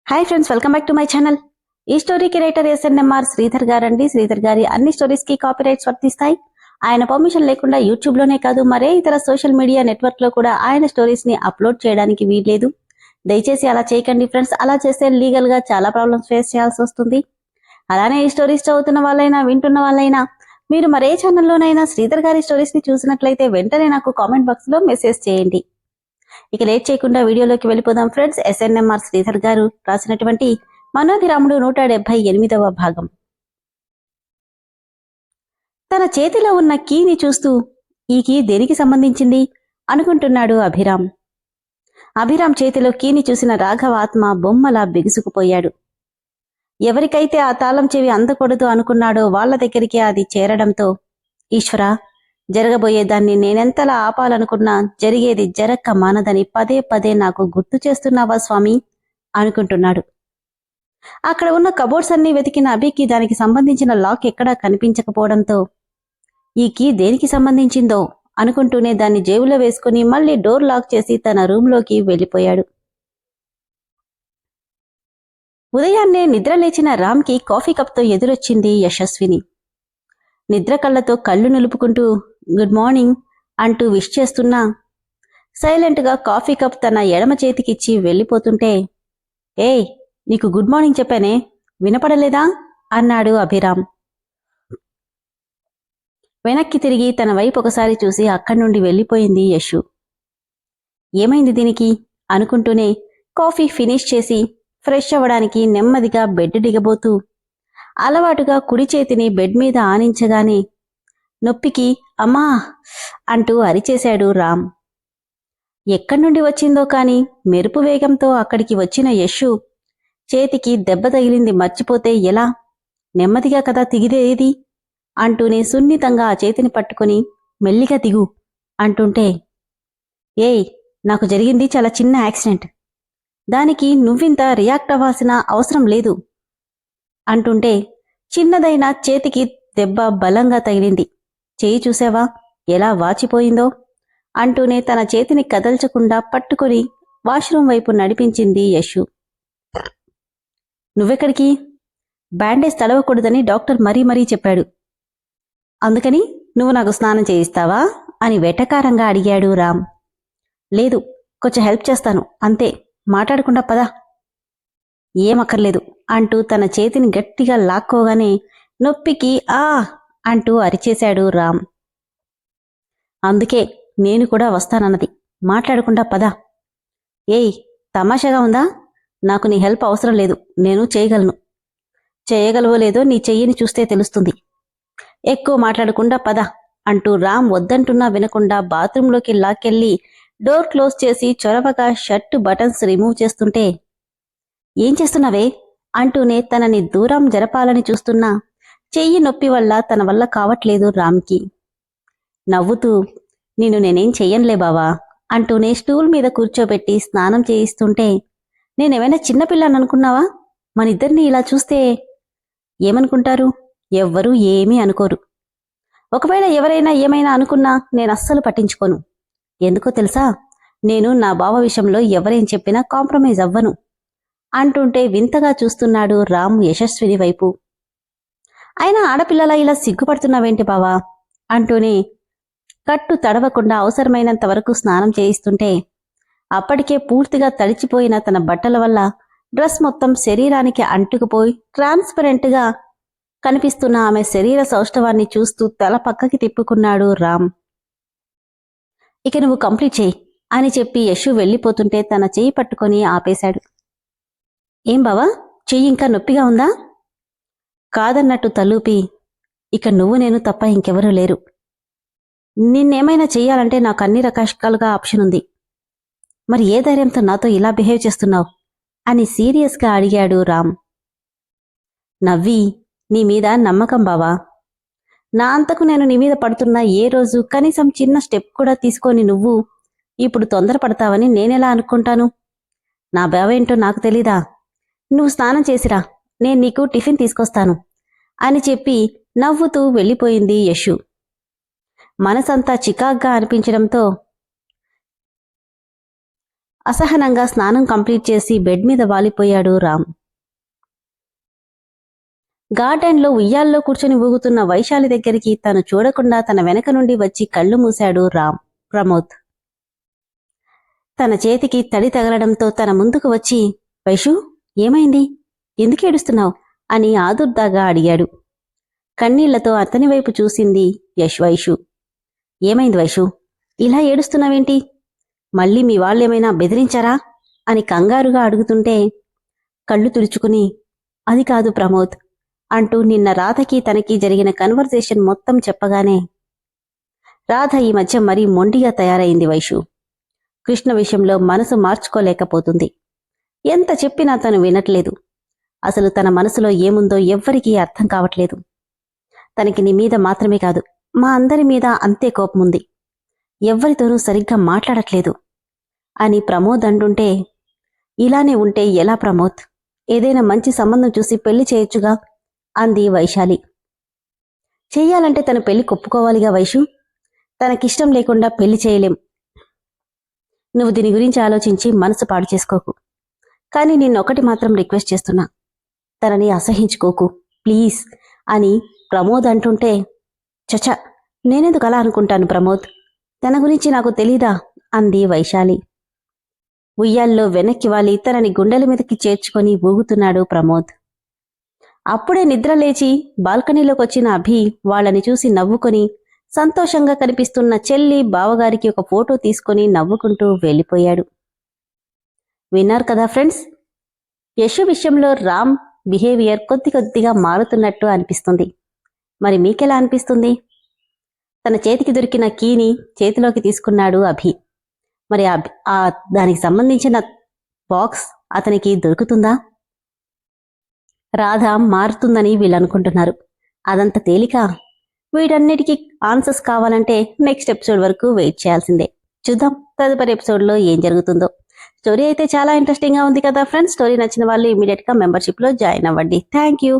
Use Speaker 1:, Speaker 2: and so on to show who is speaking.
Speaker 1: Hi friends, welcome back to my channel. ఈ స్టోరీకి writer SNMR Sridhar గారండి. శ్రీధర్ గారి అన్ని స్టోరీస్ కి కాపీరైట్స్ వర్తిస్తాయి. ఆయన పర్మిషన్ లేకుండా యూట్యూబ్ లోనే కాదు మరే ఇతర సోషల్ మీడియా నెట్వర్క్ లో కూడా ఆయన స్టోరీస్ ని అప్లోడ్ చేయడానికి వీల్లేదు. దయచేసి అలా చేయకండి ఫ్రెండ్స్. అలా చేస్తే లీగల్ గా చాలా ప్రాబ్లమ్స్ ఫేస్ చేయాల్సి వస్తుంది. అలానే ఈ స్టోరీస్ చదువుతున్న వాళ్ళైనా వింటున్న వాళ్ళైనా మీరు మరే ఛానల్లోనైనా శ్రీధర్ గారి స్టోరీస్ ని చూసినట్లయితే వెంటనే నాకు కామెంట్ బాక్స్ లో మెసేజ్ చేయండి. ఇక లేట్ చేయకుండా వీడియోలోకి వెళ్ళిపోదాం ఫ్రెండ్స్. ఎస్ఎన్ఎంఆర్ శ్రీధర్ గారు రాసినటువంటి మనోభిరాముడు 178వ భాగం. తన చేతిలో ఉన్న కీని చూస్తూ ఈ కీ దేనికి సంబంధించింది అనుకుంటున్నాడు అభిరామ్. అభిరామ్ చేతిలో కీని చూసిన రాఘవ ఆత్మ బొమ్మలా బిగుసుకుపోయాడు. ఎవరికైతే ఆ తాళం చెవి అందకూడదు అనుకున్నాడో వాళ్ల దగ్గరికి అది చేరడంతో, ఈశ్వరా, జరగబోయేదాన్ని నేనెంతలా ఆపాలనుకున్నా జరిగేది జరక్క మానదని పదే పదే నాకు గుర్తు చేస్తున్నావా స్వామి అనుకుంటున్నాడు. అక్కడ ఉన్న కబోర్డ్స్ అన్నీ వెతికిన అభికి దానికి సంబంధించిన లాక్ ఎక్కడా కనిపించకపోవడంతో ఈ కీ దేనికి సంబంధించిందో అనుకుంటూనే దాన్ని జేబులో వేసుకుని మళ్లీ డోర్ లాక్ చేసి తన రూంలోకి వెళ్లిపోయాడు. ఉదయాన్నే నిద్ర లేచిన రామ్కి కాఫీ కప్తో ఎదురొచ్చింది యశస్విని. నిద్ర కళ్లతో కళ్ళు నిలుపుకుంటూ గుడ్ మార్నింగ్ అంటూ విష్ చేస్తున్నా సైలెంట్గా కాఫీ కప్ తన ఎడమ చేతికిచ్చి వెళ్ళిపోతుంటే, ఏయ్, నీకు గుడ్ మార్నింగ్ చెప్పానే, వినపడలేదా అన్నాడు అభిరామ్. వెనక్కి తిరిగి తన వైపు ఒకసారి చూసి అక్కడి నుండి వెళ్ళిపోయింది యశు. ఏమైంది దీనికి అనుకుంటూనే కాఫీ ఫినిష్ చేసి ఫ్రెష్ అవ్వడానికి నెమ్మదిగా బెడ్ దిగబోతూ అలవాటుగా కుడి చేతిని బెడ్ మీద ఆనించగానే నొప్పికి అమ్మా అంటూ అరిచేశాడు రామ్. ఎక్కడి నుండి వచ్చిందో కాని మెరుపు వేగంతో అక్కడికి వచ్చిన యశు చేతికి దెబ్బ తగిలింది మర్చిపోతే ఎలా, నెమ్మదిగా కదా తిగిదేది అంటూనే సున్నితంగా ఆ చేతిని పట్టుకుని మెల్లిగా దిగు అంటుంటే, ఏయ్, నాకు జరిగింది చాలా చిన్న యాక్సిడెంట్, దానికి నువ్వింత రియాక్ట్ అవ్వాల్సిన అవసరం లేదు అంటుంటే, చిన్నదైన చేతికి దెబ్బ బలంగా తగిలింది, చేయి చూసావా ఎలా వాచిపోయిందో అంటూనే తన చేతిని కదల్చకుండా పట్టుకుని వాష్రూం వైపు నడిపించింది యశు. నువ్వెక్కడికి? బ్యాండేజ్ తడవకూడదని డాక్టర్ మరీ మరీ చెప్పాడు, అందుకని నువ్వు నాకు స్నానం చేయిస్తావా అని వెటకారంగా అడిగాడు రామ్. లేదు, కొంచెం హెల్ప్ చేస్తాను అంతే, మాట్లాడకుండా పదా. ఏమక్కర్లేదు అంటూ తన చేతిని గట్టిగా లాక్కోగానే నొప్పికి ఆ అంటూ అరిచేశాడు రామ్. అందుకే నేను కూడా వస్తానన్నది, మాట్లాడకుండా పదా. ఏయ్, తమాషాగా ఉందా? నాకు నీ హెల్ప్ అవసరం లేదు, నేను చేయగలను. చేయగలవో లేదో నీ చెయ్యిని చూస్తే తెలుస్తుంది. ఎక్కువ మాట్లాడకుండా పద అంటూ రామ్ వద్దంటున్నా వినకుండా బాత్రూంలోకి లాక్కెళ్లి డోర్ క్లోజ్ చేసి చొరవగా షర్టు బటన్స్ రిమూవ్ చేస్తుంటే, ఏం చేస్తున్నావే అంటూనే తనని దూరం జరపాలని చూస్తున్నా చెయ్యి నొప్పి వల్ల తన వల్ల కావట్లేదు రామ్కి. నవ్వుతూ, నేనేం చెయ్యనులే బావా అంటూనే స్టూల్ మీద కూర్చోబెట్టి స్నానం చేయిస్తుంటే, నేనేమైనా చిన్నపిల్లననుకున్నావా? మనిద్దరినీ ఇలా చూస్తే ఏమనుకుంటారు? ఎవ్వరూ ఏమీ అనుకోరు. ఒకవేళ ఎవరైనా ఏమైనా అనుకున్నా నేనస్సలు పట్టించుకోను. ఎందుకో తెలుసా, నేను నా బావ విషయంలో ఎవరేం చెప్పినా కాంప్రమైజ్ అవ్వను అంటుంటే వింతగా చూస్తున్నాడు రామ్ యశస్విని వైపు. అయినా ఆడపిల్లలా ఇలా సిగ్గుపడుతున్నావేంటి బావా అంటూనే కట్టు తడవకుండా అవసరమైనంత వరకు స్నానం చేయిస్తుంటే, అప్పటికే పూర్తిగా తడిచిపోయిన తన బట్టల వల్ల డ్రెస్ మొత్తం శరీరానికి అంటుకుపోయి ట్రాన్స్పరెంట్గా కనిపిస్తున్న ఆమె శరీర సౌష్ఠవాన్ని చూస్తూ తల పక్కకి తిప్పుకున్నాడు రామ్. ఇక నువ్వు కంప్లీట్ చేయి అని చెప్పి యశు వెళ్ళిపోతుంటే తన చెయ్యి పట్టుకొని ఆపేశాడు. ఏం బావా, చెయ్యి ఇంకా నొప్పిగా ఉందా? కాదన్నట్టు తలూపి, ఇక నువ్వు నేను తప్ప ఇంకెవరూ లేరు. నిన్నేమైనా చెయ్యాలంటే నాకు అన్ని రకాలుగా ఆప్షన్ ఉంది. మరి ఏ ధైర్యంతో నాతో ఇలా బిహేవ్ చేస్తున్నావు అని సీరియస్గా అడిగాడు రామ్. నవ్వి, నీ మీద నమ్మకం బావా. నా అంతకు నేను నీ మీద పడుతున్నా ఏ రోజు కనీసం చిన్న స్టెప్ కూడా తీసుకొని నువ్వు ఇప్పుడు తొందరపడతావని నేనెలా అనుకుంటాను? నా బావేంటో నాకు తెలీదా? నువ్వు స్నానం చేసిరా, నేను నీకు టిఫిన్ తీసుకొస్తాను అని చెప్పి నవ్వుతూ వెళ్ళిపోయింది యశు. మనసంతా చికాగ్గా అనిపించడంతో అసహనంగా స్నానం కంప్లీట్ చేసి బెడ్ మీద వాలిపోయాడు రామ్. గార్డెన్లో ఉయ్యాల్లో కూర్చుని ఊగుతున్న వైశాలి దగ్గరికి తను చూడకుండా తన వెనక నుండి వచ్చి కళ్ళు మూశాడు ప్రమోద్. తన చేతికి తడి తగలడంతో తన ముందుకు వచ్చి, వైషు ఏమైంది, ఎందుకు ఏడుస్తున్నావు అని ఆదుర్దాగా అడిగాడు. కన్నీళ్లతో అతని వైపు చూసింది వైషు. ఏమైంది వైషు, ఇలా ఏడుస్తున్నావేంటి, మళ్ళీ మీ వాళ్ళేమైనా బెదిరించారా అని కంగారుగా అడుగుతుంటే కళ్ళు తుడుచుకుని, అది కాదు ప్రమోద్ అంటూ నిన్న రాధకి తనకి జరిగిన కన్వర్జేషన్ మొత్తం చెప్పగానే, రాధ ఈ మధ్య మరీ మొండిగా తయారైంది వైషు. కృష్ణ విషయంలో మనసు మార్చుకోలేకపోతుంది. ఎంత చెప్పినా తను వినట్లేదు. అసలు తన మనసులో ఏముందో ఎవ్వరికీ అర్థం కావట్లేదు. తనకి నీ మీద మాత్రమే కాదు, మా అందరి మీద అంతే కోపముంది. ఎవ్వరితోనూ సరిగ్గా మాట్లాడట్లేదు అని ప్రమోద్ అంటుంటే, ఇలానే ఉంటే ఎలా ప్రమోద్, ఏదైనా మంచి సంబంధం చూసి పెళ్లి చేయొచ్చుగా అంది వైశాలి. చెయ్యాలంటే తన పెళ్లి కొప్పుకోవాలిగా వైషు, తనకిష్టం లేకుండా పెళ్లి చేయలేం. నువ్వు దీని గురించి ఆలోచించి మనసు పాడు చేసుకోకు. కానీ నిన్నొకటి మాత్రం రిక్వెస్ట్ చేస్తున్నా, తనని అసహించుకోకు ప్లీజ్ అని ప్రమోద్ అంటుంటే, చచ నేనెందుకు అలా అనుకుంటాను ప్రమోద్, తన గురించి నాకు తెలీదా అంది వైశాలి. ఉయ్యాల్లో వెనక్కి వాలి తనని గుండెల మీదకి చేర్చుకొని ఊగుతున్నాడు ప్రమోద్. అప్పుడే నిద్ర లేచి బాల్కనీలోకి వచ్చిన అభి వాళ్ళని చూసి నవ్వుకొని సంతోషంగా కనిపిస్తున్న చెల్లి బావగారికి ఒక ఫోటో తీసుకొని నవ్వుకుంటూ వెళ్ళిపోయాడు. విన్నారు కదా ఫ్రెండ్స్, యశు విషయంలో రామ్ బిహేవియర్ కొద్దిగా మారుతున్నట్టు అనిపిస్తుంది. మరి మీకెలా అనిపిస్తుంది? తన చేతికి దొరికిన కీని చేతిలోకి తీసుకున్నాడు అభి. మరి దానికి సంబంధించిన బాక్స్ అతనికి దొరుకుతుందా? రాధ మారుతుందని వీళ్ళనుకుంటున్నారు. అదంత తేలిక? వీటన్నిటికీ ఆన్సర్స్ కావాలంటే నెక్స్ట్ ఎపిసోడ్ వరకు వెయిట్ చేయాల్సిందే. చూద్దాం తదుపరి ఎపిసోడ్లో ఏం జరుగుతుందో. స్టోరీ అయితే చాలా ఇంట్రెస్టింగ్గా ఉంది కదా ఫ్రెండ్స్. స్టోరీ నచ్చిన వాళ్ళు ఇమీడియట్గా మెంబర్షిప్లో జాయిన్ అవ్వండి. Thank you.